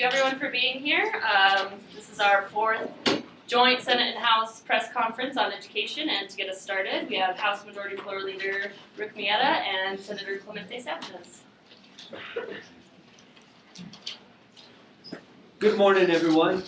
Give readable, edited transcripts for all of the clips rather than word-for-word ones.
you everyone for being here. This is our fourth joint Senate and House press conference on education, and to get us started, we have House Majority Floor Leader Rick Mietta and Senator Clemente Sanchez. Good morning, everyone.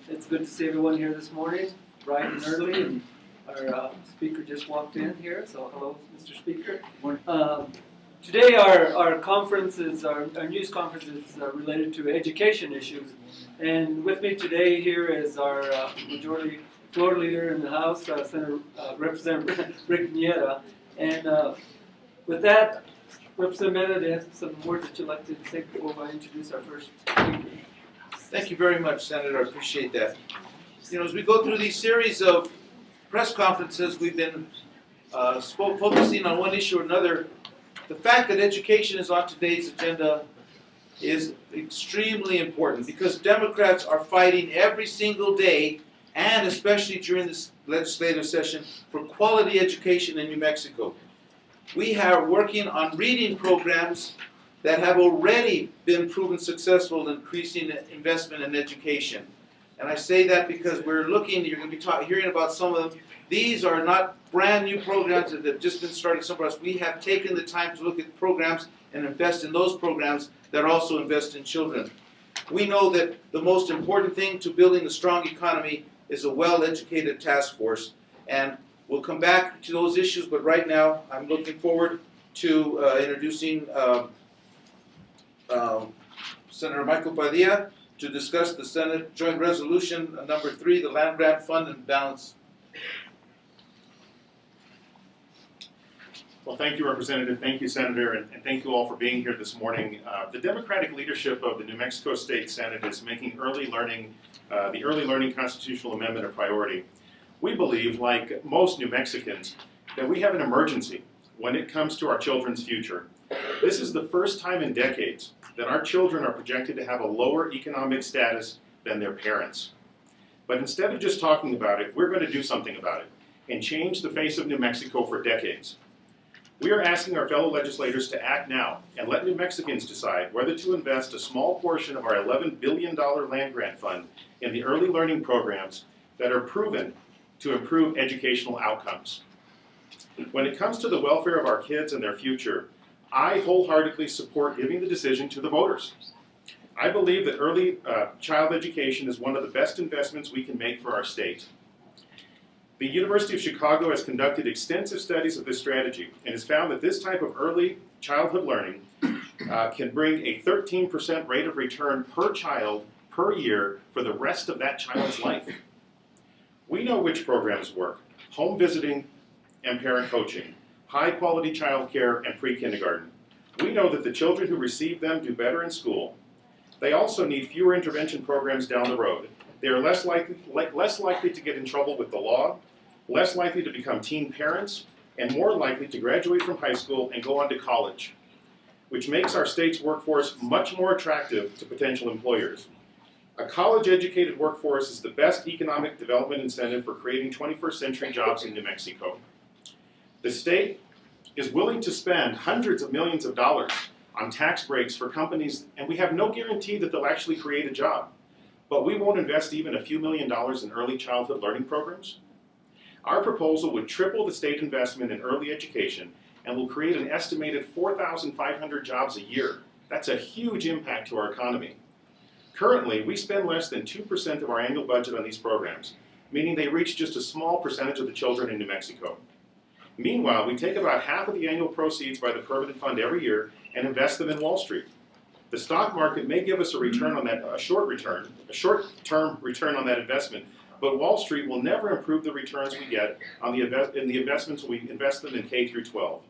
It's good to see everyone here this morning, bright and early, and our speaker just walked in here, so hello, Mr. Speaker. Morning. Today our conference is, our news conference is related to education issues, and with me today here is our Majority Floor Leader in the House, Senator Representative Rick Mietta, and with that, Representative Mietta, do you have some words that you'd like to say before I introduce our first speaker? Thank you very much, Senator. I appreciate that. You know, as we go through these series of press conferences, we've been focusing on one issue or another. The fact that education is on today's agenda is extremely important because Democrats are fighting every single day, and especially during this legislative session, for quality education in New Mexico. We are working on reading programs that have already been proven successful in increasing investment in education. And I say that because we're looking, you're going to be hearing about some of them. These are not brand new programs that have just been started somewhere else. We have taken the time to look at programs and invest in those programs that also invest in children. We know that the most important thing to building a strong economy is a well-educated task force. And we'll come back to those issues, but right now I'm looking forward to introducing Senator Michael Padilla to discuss the Senate Joint Resolution number 3, the Land Grant Fund and Balance. Well, thank you, Representative. Thank you, Senator, and thank you all for being here this morning. The Democratic leadership of the New Mexico State Senate is making the early learning constitutional amendment a priority. We believe, like most New Mexicans, that we have an emergency when it comes to our children's future. This is the first time in decades that our children are projected to have a lower economic status than their parents. But instead of just talking about it, we're going to do something about it and change the face of New Mexico for decades. We are asking our fellow legislators to act now and let New Mexicans decide whether to invest a small portion of our $11 billion land grant fund in the early learning programs that are proven to improve educational outcomes. When it comes to the welfare of our kids and their future, I wholeheartedly support giving the decision to the voters. I believe that early child education is one of the best investments we can make for our state. The University of Chicago has conducted extensive studies of this strategy and has found that this type of early childhood learning can bring a 13% rate of return per child per year for the rest of that child's life. We know which programs work: home visiting and parent coaching, high-quality child care, and pre-kindergarten. We know that the children who receive them do better in school. They also need fewer intervention programs down the road. They are less likely to get in trouble with the law, less likely to become teen parents, and more likely to graduate from high school and go on to college, which makes our state's workforce much more attractive to potential employers. A college-educated workforce is the best economic development incentive for creating 21st century jobs in New Mexico. The state is willing to spend hundreds of millions of dollars on tax breaks for companies, and we have no guarantee that they'll actually create a job. But we won't invest even a few $1 million in early childhood learning programs. Our proposal would triple the state investment in early education and will create an estimated 4,500 jobs a year. That's a huge impact to our economy. Currently, we spend less than 2% of our annual budget on these programs, meaning they reach just a small percentage of the children in New Mexico. Meanwhile, we take about half of the annual proceeds by the permanent fund every year and invest them in Wall Street. The stock market may give us a return on that, a short-term return on that investment, but Wall Street will never improve the returns we get on the investments we invest them in K through 12.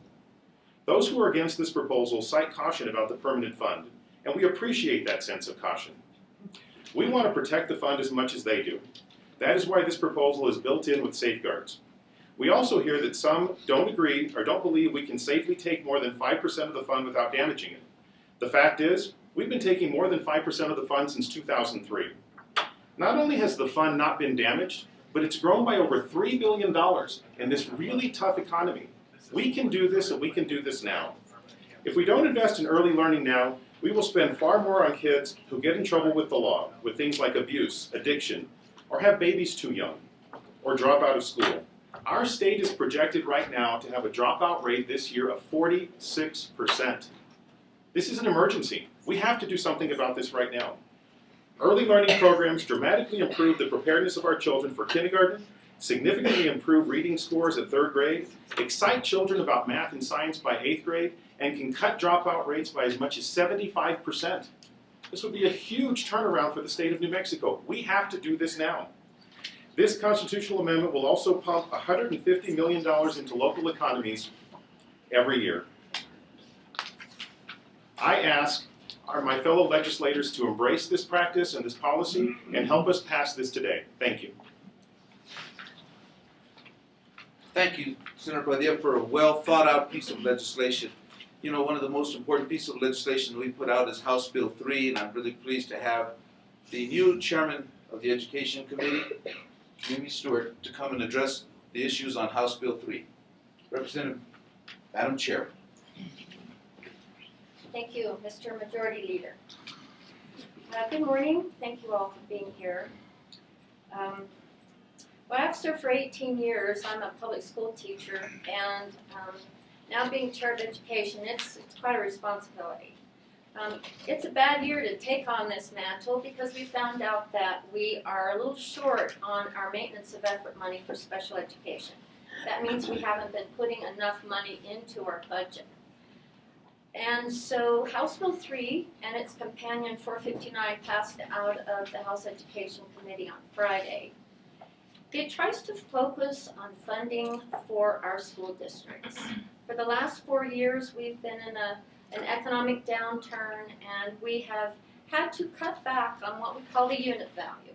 Those who are against this proposal cite caution about the permanent fund, and we appreciate that sense of caution. We want to protect the fund as much as they do. That is why this proposal is built in with safeguards. We also hear that some don't agree or don't believe we can safely take more than 5% of the fund without damaging it. The fact is, we've been taking more than 5% of the fund since 2003. Not only has the fund not been damaged, but it's grown by over $3 billion in this really tough economy. We can do this, and we can do this now. If we don't invest in early learning now, we will spend far more on kids who get in trouble with the law, with things like abuse, addiction, or have babies too young, or drop out of school. Our state is projected right now to have a dropout rate this year of 46%. This is an emergency. We have to do something about this right now. Early learning programs dramatically improve the preparedness of our children for kindergarten, significantly improve reading scores at 3rd grade, excite children about math and science by 8th grade, and can cut dropout rates by as much as 75%. This would be a huge turnaround for the state of New Mexico. We have to do this now. This constitutional amendment will also pump $150 million into local economies every year. I ask my fellow legislators to embrace this practice and this policy and help us pass this today. Thank you. Thank you, Senator Padilla, for a well thought out piece of legislation. You know, one of the most important pieces of legislation we put out is House Bill 3, and I'm really pleased to have the new chairman of the Education Committee, Mimi Stewart, to come and address the issues on House Bill 3. Representative, Madam Chair. Thank you, Mr. Majority Leader. Good morning. Thank you all for being here. Well, I've served for 18 years. I'm a public school teacher, and now being chair of education, it's quite a responsibility. It's a bad year to take on this mantle because we found out that we are a little short on our maintenance of effort money for special education. That means we haven't been putting enough money into our budget. And so House Bill 3 and its companion 459 passed out of the House Education Committee on Friday. It tries to focus on funding for our school districts. For the last 4 years, we've been in an economic downturn, and we have had to cut back on what we call the unit value.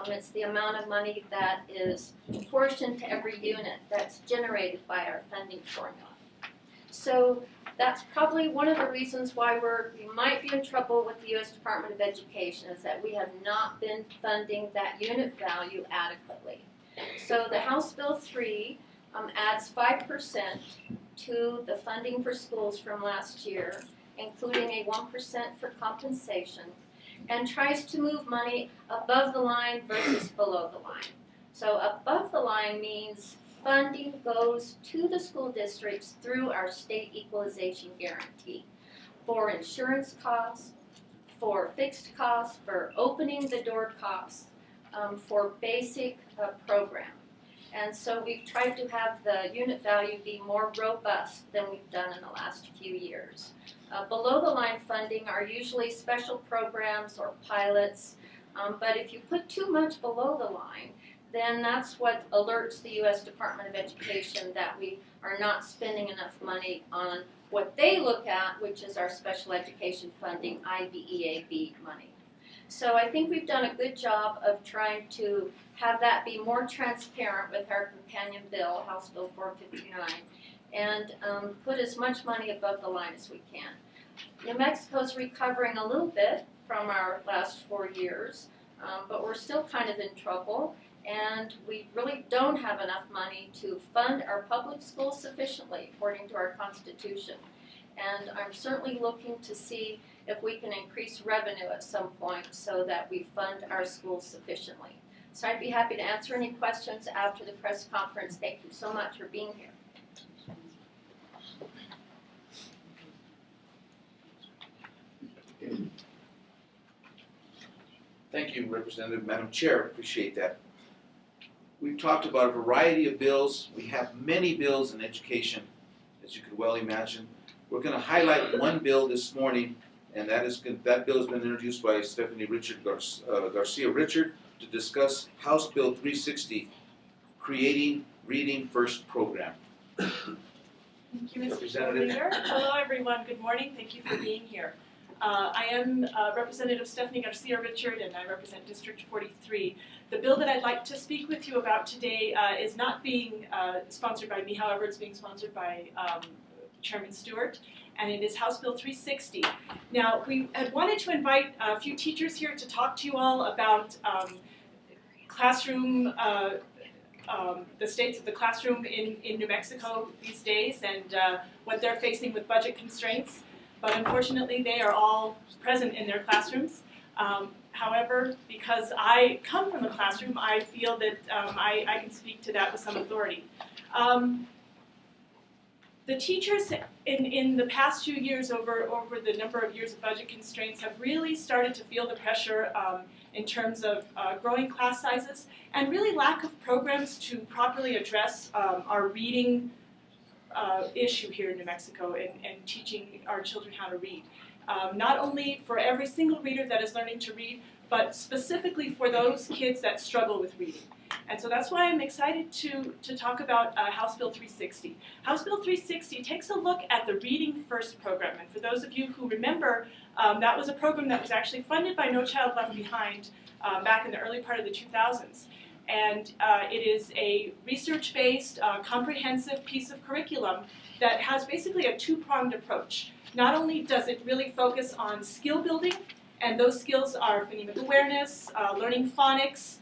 It's the amount of money that is portioned to every unit that's generated by our funding formula. So that's probably one of the reasons why we might be in trouble with the U.S. Department of Education, is that we have not been funding that unit value adequately. So the House Bill 3 adds 5% to the funding for schools from last year, including a 1% for compensation, and tries to move money above the line versus below the line. So above the line means funding goes to the school districts through our state equalization guarantee for insurance costs, for fixed costs, for opening the door costs, for basic program. And so we've tried to have the unit value be more robust than we've done in the last few years. Below the line funding are usually special programs or pilots, but if you put too much below the line, then that's what alerts the U.S. Department of Education that we are not spending enough money on what they look at, which is our special education funding, IDEA-B money. So I think we've done a good job of trying to have that be more transparent with our companion bill, House Bill 459, and put as much money above the line as we can. New Mexico's recovering a little bit from our last 4 years, but we're still kind of in trouble, and we really don't have enough money to fund our public schools sufficiently, according to our Constitution. And I'm certainly looking to see if we can increase revenue at some point so that we fund our schools sufficiently. So I'd be happy to answer any questions after the press conference. Thank you so much for being here. Thank you, Representative. Madam Chair, appreciate that. We've talked about a variety of bills. We have many bills in education, as you could well imagine. We're going to highlight one bill this morning, and that bill has been introduced by Stephanie Garcia Richard to discuss House Bill 360, Creating Reading First Program. Thank you, Mr. Leader. Hello, everyone. Good morning. Thank you for being here. I am Representative Stephanie Garcia Richard, and I represent District 43. The bill that I'd like to speak with you about today is not being sponsored by me. However, it's being sponsored by Chairman Stewart, and it is House Bill 360. Now, we had wanted to invite a few teachers here to talk to you all about classroom the states of the classroom in New Mexico these days and what they're facing with budget constraints. But unfortunately, they are all present in their classrooms. However, because I come from the classroom, I feel that I can speak to that with some authority. The teachers in the past few years, over the number of years of budget constraints, have really started to feel the pressure in terms of growing class sizes and really lack of programs to properly address our reading issue here in New Mexico and teaching our children how to read. Not only for every single reader that is learning to read, but specifically for those kids that struggle with reading. And so that's why I'm excited to talk about House Bill 360. House Bill 360 takes a look at the Reading First program. And for those of you who remember, that was a program that was actually funded by No Child Left Behind back in the early part of the 2000s. And it is a research-based, comprehensive piece of curriculum that has basically a two-pronged approach. Not only does it really focus on skill building, and those skills are phonemic awareness, learning phonics,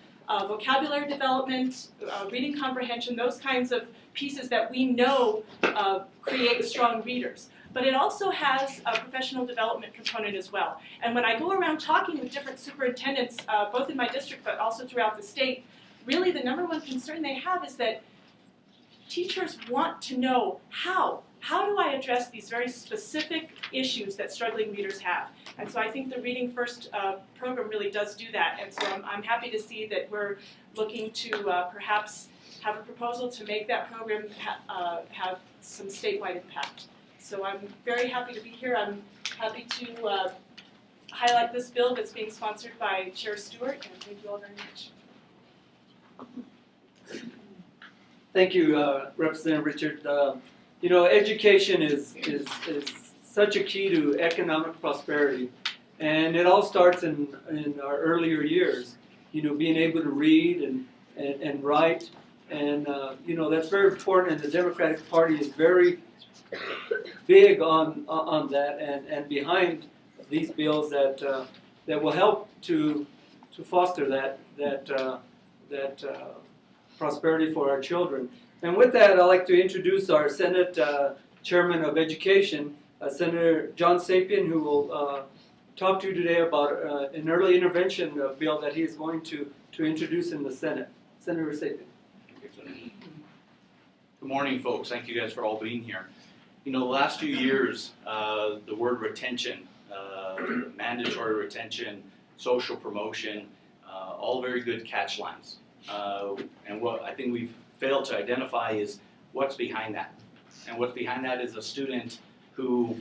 vocabulary development, reading comprehension, those kinds of pieces that we know create strong readers. But it also has a professional development component as well. And when I go around talking with different superintendents, both in my district but also throughout the state, really the number one concern they have is that teachers want to know how do I address these very specific issues that struggling readers have? And so I think the Reading First program really does do that. And so I'm happy to see that we're looking to perhaps have a proposal to make that program have some statewide impact. So I'm very happy to be here. I'm happy to highlight this bill that's being sponsored by Chair Stewart, and thank you all very much. Thank you, Representative Richard. You know, education is such a key to economic prosperity, and it all starts in our earlier years. You know, being able to read and write, and you know, that's very important. And the Democratic Party is very big on that and behind these bills that will help to foster that prosperity for our children. And with that, I'd like to introduce our Senate Chairman of Education, Senator John Sapien, who will talk to you today about an early intervention bill that he is going to introduce in the Senate. Senator Sapien. Good morning, folks. Thank you guys for all being here. You know, the last few years, the word retention, mandatory retention, social promotion, all very good catch lines. And what I think we've failed to identify is what's behind that. And what's behind that is a student who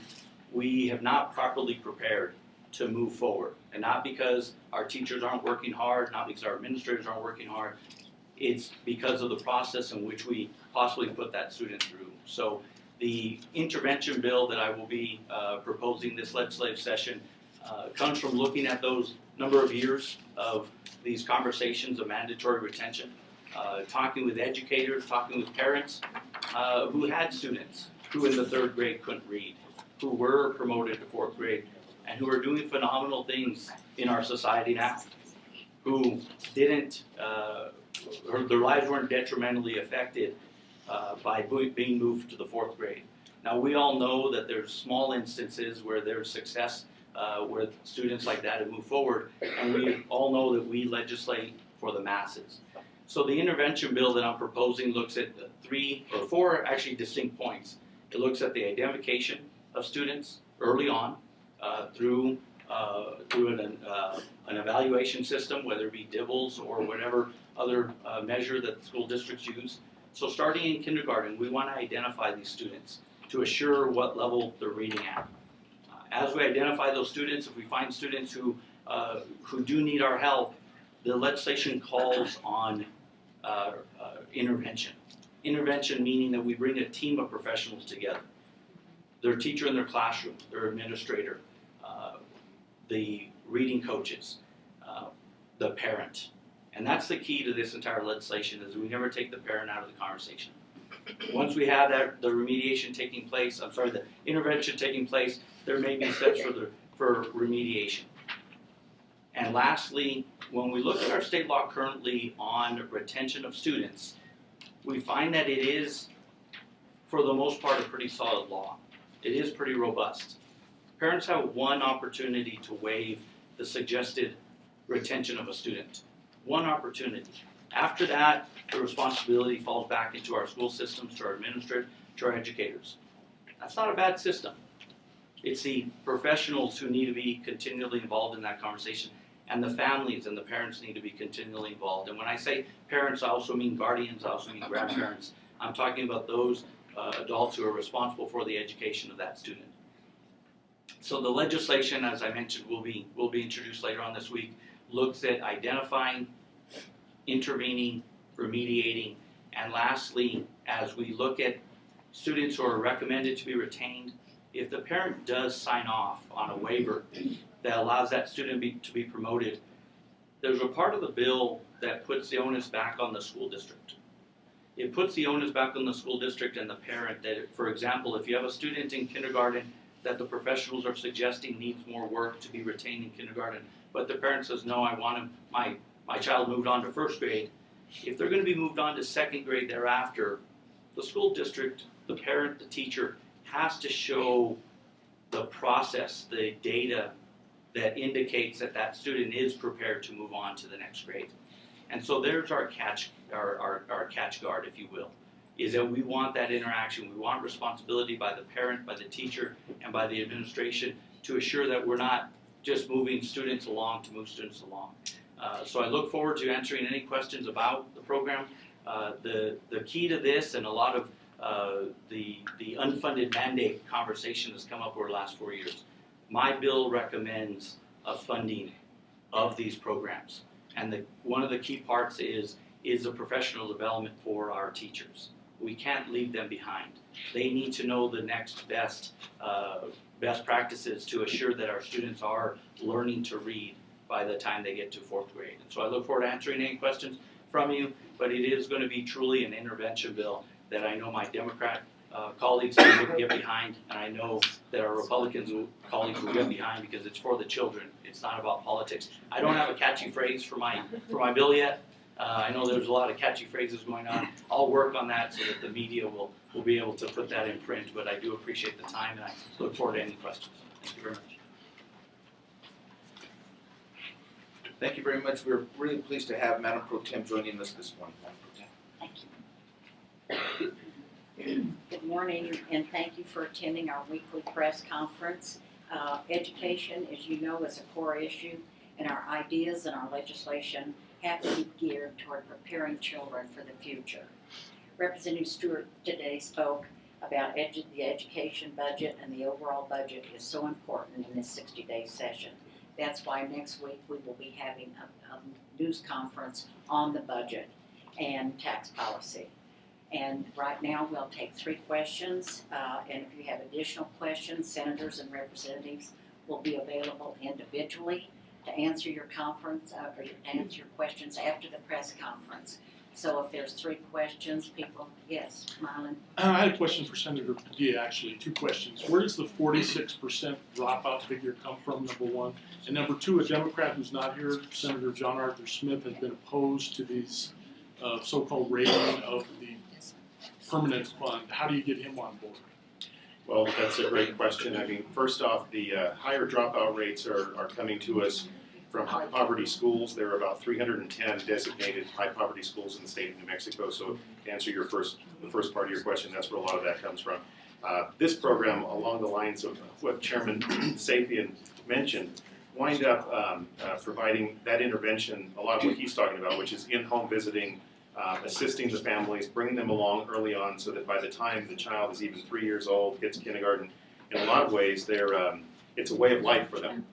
we have not properly prepared to move forward. And not because our teachers aren't working hard, not because our administrators aren't working hard, it's because of the process in which we possibly put that student through. So the intervention bill that I will be proposing this legislative session comes from looking at those number of years of these conversations of mandatory retention, talking with educators, talking with parents who had students who in the 3rd grade couldn't read, who were promoted to 4th grade, and who are doing phenomenal things in our society now, who didn't, their lives weren't detrimentally affected by being moved to the 4th grade. Now we all know that there's small instances where there's success with students like that and move forward, and we all know that we legislate for the masses. So the intervention bill that I'm proposing looks at 3 or 4 actually distinct points. It looks at the identification of students early on through an evaluation system, whether it be DIBELS or whatever other measure that the school districts use. So starting in kindergarten, we want to identify these students to assure what level they're reading at. As we identify those students, if we find students who do need our help, the legislation calls on intervention. Intervention meaning that we bring a team of professionals together. Their teacher in their classroom, their administrator, the reading coaches, the parent. And that's the key to this entire legislation, is we never take the parent out of the conversation. Once we have the remediation taking place, the intervention taking place, there may be steps for remediation. And lastly, when we look at our state law currently on retention of students, we find that it is, for the most part, a pretty solid law. It is pretty robust. Parents have one opportunity to waive the suggested retention of a student. One opportunity. After that, the responsibility falls back into our school systems, to our administrators, to our educators. That's not a bad system. It's the professionals who need to be continually involved in that conversation, and the families and the parents need to be continually involved. And when I say parents, I also mean guardians, I also mean grandparents. I'm talking about those adults who are responsible for the education of that student. So the legislation, as I mentioned, will be introduced later on this week, looks at identifying, intervening, remediating, and lastly, as we look at students who are recommended to be retained, if the parent does sign off on a waiver that allows that student to be promoted, there's a part of the bill that puts the onus back on the school district. It puts the onus back on the school district and the parent that, for example, if you have a student in kindergarten that the professionals are suggesting needs more work to be retained in kindergarten, but the parent says, no, I want him, my child moved on to first grade. If they're going to be moved on to second grade thereafter, the school district, the parent, the teacher has to show the process, the data that indicates that that student is prepared to move on to the next grade. And so there's our catch guard, if you will, is that we want that interaction. We want responsibility by the parent, by the teacher, and by the administration to assure that we're not just moving students along to move students along. So I look forward to answering any questions about the program. The key to this, and a lot of the unfunded mandate conversation has come up over the last 4 years. My bill recommends a funding of these programs. And one of the key parts is the professional development for our teachers. We can't leave them behind. They need to know the next best practices to assure that our students are learning to read by the time they get to 4th grade. And so I look forward to answering any questions from you, but it is going to be truly an intervention bill that I know my Democrat colleagues will get behind, and I know that our Republican colleagues will get behind because it's for the children. It's not about politics. I don't have a catchy phrase for my bill yet. I know there's a lot of catchy phrases going on. I'll work on that so that the media will be able to put that in print, but I do appreciate the time, and I look forward to any questions. Thank you very much. Thank you very much. We're really pleased to have Madam Pro Tem joining us this morning. Madam Pro Tem. Thank you. Good morning, and thank you for attending our weekly press conference. Education, as you know, is a core issue, and our ideas and our legislation have to be geared toward preparing children for the future. Representative Stewart today spoke about the education budget, and the overall budget is so important in this 60-day session. That's why next week we will be having a news conference on the budget and tax policy. And right now we'll take 3 questions, and if you have additional questions, senators and representatives will be available individually to answer your conference or to answer your questions after the press conference. So if there's 3 questions, people, yes, Marlon. I had a question for Senator Padilla, actually, 2 questions. Where does the 46% dropout figure come from, number 1? And number 2, a Democrat who's not here, Senator John Arthur Smith, has been opposed to these so-called raiding of the permanent fund. How do you get him on board? Well, that's a great question. I mean, first off, the higher dropout rates are coming to us from high poverty schools. There are about 310 designated high poverty schools in the state of New Mexico. So to answer the first part of your question, that's where a lot of that comes from. This program, along the lines of what Chairman Sapien mentioned, wind up providing that intervention, a lot of what he's talking about, which is in-home visiting, assisting the families, bringing them along early on so that by the time the child is even 3 years old, gets kindergarten, in a lot of ways, it's a way of life for them.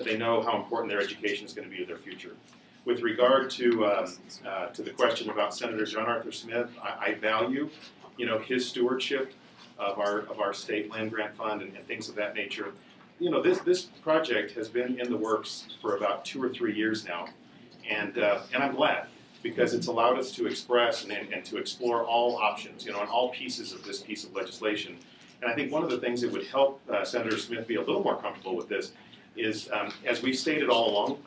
They know how important their education is going to be to their future. With regard to the question about Senator John Arthur Smith, I value, his stewardship of our state land grant fund and things of that nature. This project has been in the works for about 2 or 3 years now, and I'm glad, because it's allowed us to express and to explore all options, and all pieces of this piece of legislation. And I think one of the things that would help Senator Smith be a little more comfortable with this is, as we've stated all along,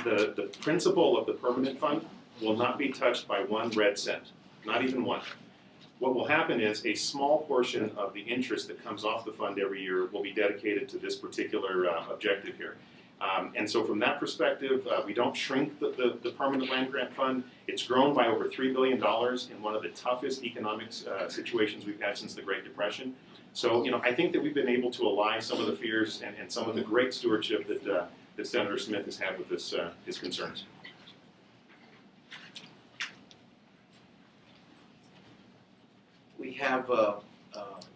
the principle of the permanent fund will not be touched by 1 red cent. not even one. What will happen is a small portion of the interest that comes off the fund every year will be dedicated to this particular objective here. And so from that perspective, we don't shrink the permanent land grant fund. It's grown by over $3 billion in one of the toughest economic situations we've had since the Great Depression. So, I think that we've been able to allay some of the fears and some of the great stewardship that Senator Smith has had with this, his concerns. We have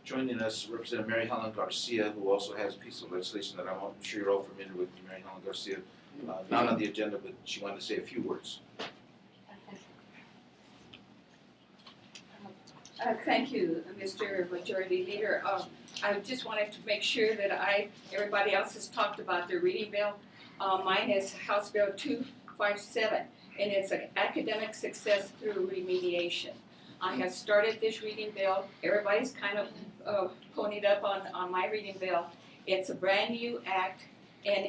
joining us Representative Mary Helen Garcia, who also has a piece of legislation that I'm sure you're all familiar with. Mary Helen Garcia, not on the agenda, but she wanted to say a few words. Thank you, Mr. Majority Leader. I just wanted to make sure that everybody else has talked about their reading bill. Mine is House Bill 257, and it's an academic success through remediation. I have started this reading bill. Everybody's kind of ponied up on my reading bill. It's a brand new act, and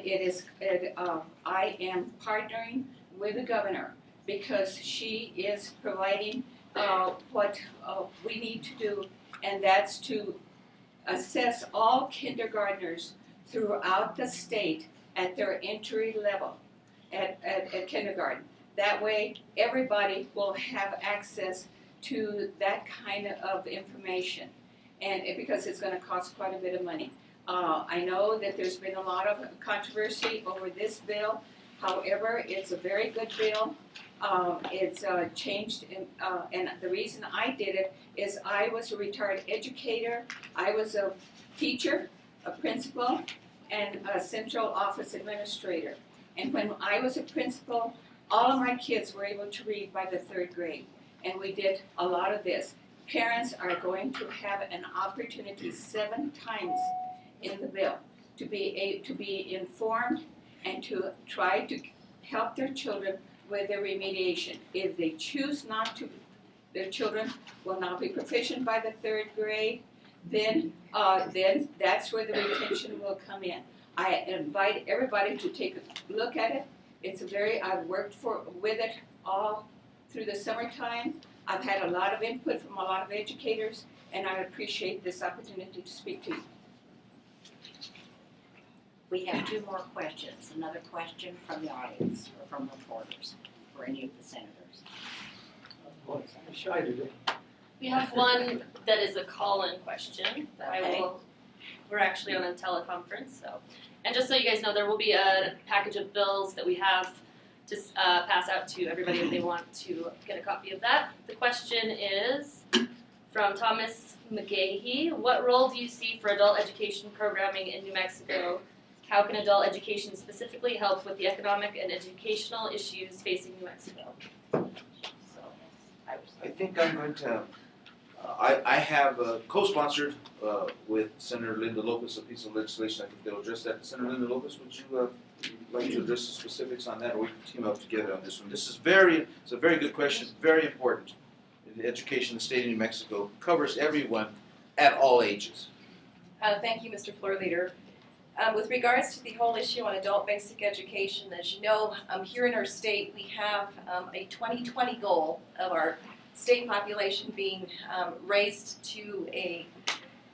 I am partnering with the governor because she is providing what we need to do, and that's to assess all kindergartners throughout the state at their entry level at kindergarten. That way, everybody will have access to that kind of information, and because it's going to cost quite a bit of money. I know that there's been a lot of controversy over this bill. However, it's a very good bill. It's changed, and the reason I did it is I was a retired educator. I was a teacher, a principal, and a central office administrator. And when I was a principal, all of my kids were able to read by the 3rd grade. And we did a lot of this. Parents are going to have an opportunity 7 times in the bill to be informed and to try to help their children with their remediation. If they choose not to, their children will not be proficient by the 3rd grade, then that's where the retention will come in. I invite everybody to take a look at it. I've worked with it all through the summertime. I've had a lot of input from a lot of educators, and I appreciate this opportunity to speak to you. We have 2 more questions. Another question from the audience or from reporters for any of the senators. Boy, I'm shy today. We have one that is a call-in question that Okay. we're actually on a teleconference, so. And just so you guys know, there will be a package of bills that we have to pass out to everybody if they want to get a copy of that. The question is from Thomas McGahee. What role do you see for adult education programming in New Mexico? How can adult education specifically help with the economic and educational issues facing New Mexico? So, I think I'm going to, I have co-sponsored with Senator Linda Lopez a piece of legislation. I think they'll address that. Senator Linda Lopez, would you like to address the specifics on that, or we can team up together on this one? It's a very good question, very important. Education in the state of New Mexico covers everyone at all ages. Thank you, Mr. Floor Leader. With regards to the whole issue on adult basic education, as you know, here in our state we have a 2020 goal of our state population being raised to a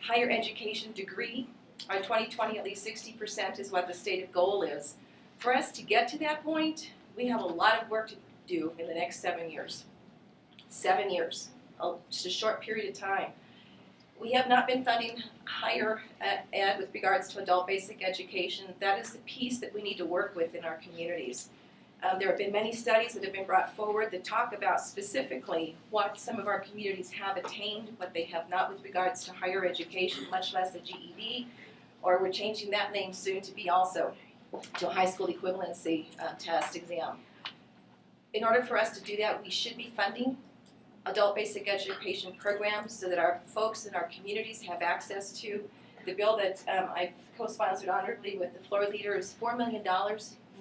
higher education degree. By 2020, at least 60% is what the stated goal is. For us to get to that point, we have a lot of work to do in the next 7 years. 7 years, just a short period of time. We have not been funding higher ed with regards to adult basic education. That is the piece that we need to work with in our communities. There have been many studies that have been brought forward that talk about specifically what some of our communities have attained, what they have not with regards to higher education, much less a GED, or we're changing that name soon to be also to a high school equivalency test exam. In order for us to do that, we should be funding adult basic education programs so that our folks in our communities have access to. The bill that I've co-sponsored honorably with the floor leader is $4 million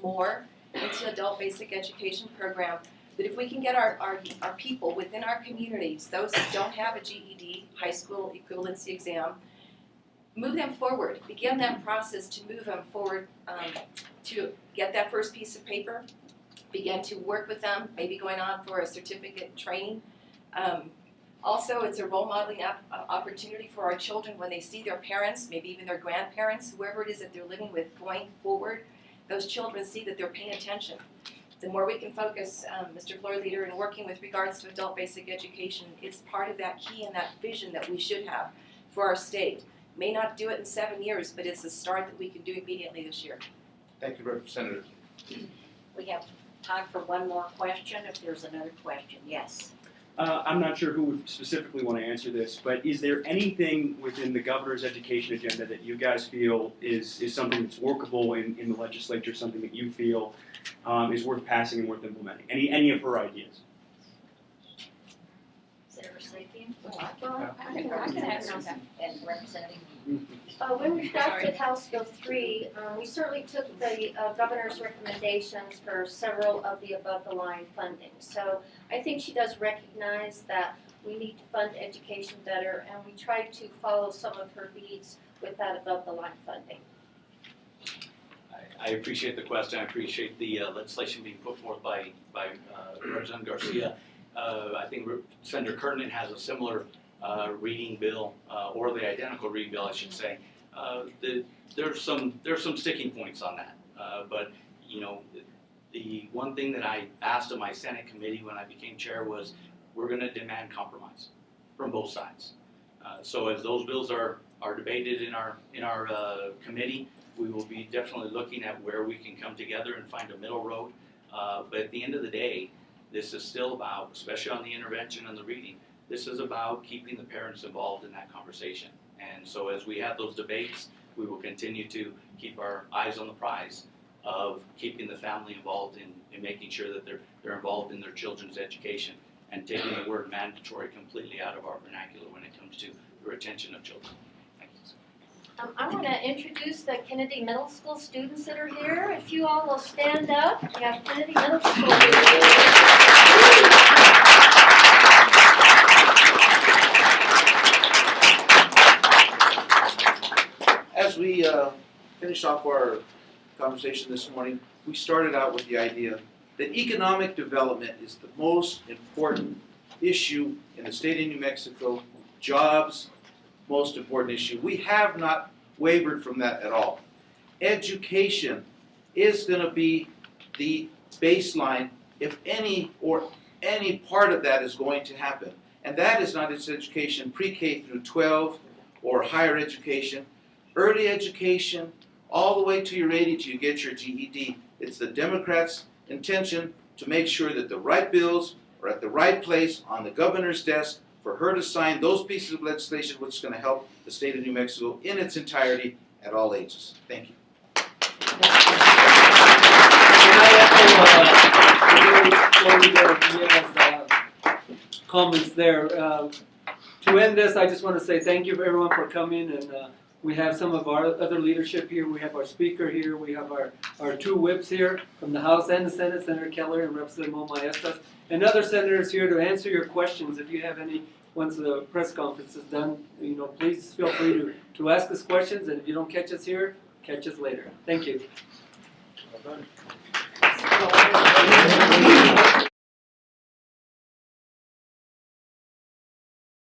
more into adult basic education program. But if we can get our people within our communities, those that don't have a GED, high school equivalency exam, move them forward, begin that process to move them forward to get that first piece of paper, begin to work with them, maybe going on for a certificate training, Also, it's a role modeling opportunity for our children when they see their parents, maybe even their grandparents, whoever it is that they're living with going forward. Those children see that they're paying attention. The more we can focus, Mr. Floor Leader, in working with regards to adult basic education, it's part of that key and that vision that we should have for our state. May not do it in 7 years, but it's a start that we can do immediately this year. Thank you, Senator. We have time for one more question, if there's another question. Yes. I'm not sure who would specifically want to answer this, but is there anything within the governor's education agenda that you guys feel is something that's workable in the legislature, something that you feel is worth passing and worth implementing? Any of her ideas? Senator Sapien? Well, I can have some. And Representative? When we drafted House Bill 3, we certainly took the governor's recommendations for several of the above-the-line funding. So I think she does recognize that we need to fund education better, and we try to follow some of her leads with that above-the-line funding. I appreciate the question. I appreciate the legislation being put forth by Representative Garcia. I think Senator Kernan has a similar reading bill, or the identical reading bill, I should say. There's some sticking points on that, but you know, the one thing that I asked of my Senate committee when I became chair was, we're going to demand compromise from both sides. So as those bills are debated in our committee, we will be definitely looking at where we can come together and find a middle road. But at the end of the day, this is still about, especially on the intervention and the reading, this is about keeping the parents involved in that conversation. And so as we have those debates, we will continue to keep our eyes on the prize of keeping the family involved in making sure that they're involved in their children's education, and taking the word mandatory completely out of our vernacular when it comes to the retention of children. Thank you. I want to introduce the Kennedy Middle School students that are here. If you all will stand up, we have Kennedy Middle School. As we finish off our conversation this morning, we started out with the idea that economic development is the most important issue in the state of New Mexico. Jobs, most important issue. We have not wavered from that at all. Education is going to be the baseline if any part of that is going to happen. And that is not just education pre-K through 12 or higher education, early education, all the way to you're 80 till you get your GED. It's the Democrats' intention to make sure that the right bills are at the right place on the governor's desk for her to sign those pieces of legislation which is going to help the state of New Mexico in its entirety at all ages. Thank you. Comments there. To end this, I just want to say thank you everyone for coming, and we have some of our other leadership here. We have our speaker here. We have our two whips here from the House and the Senate, Senator Keller and Representative Mo Maestas, and other senators here to answer your questions. If you have any, once the press conference is done, you know, please feel free to ask us questions, and if you don't catch us here, catch us later. Thank you.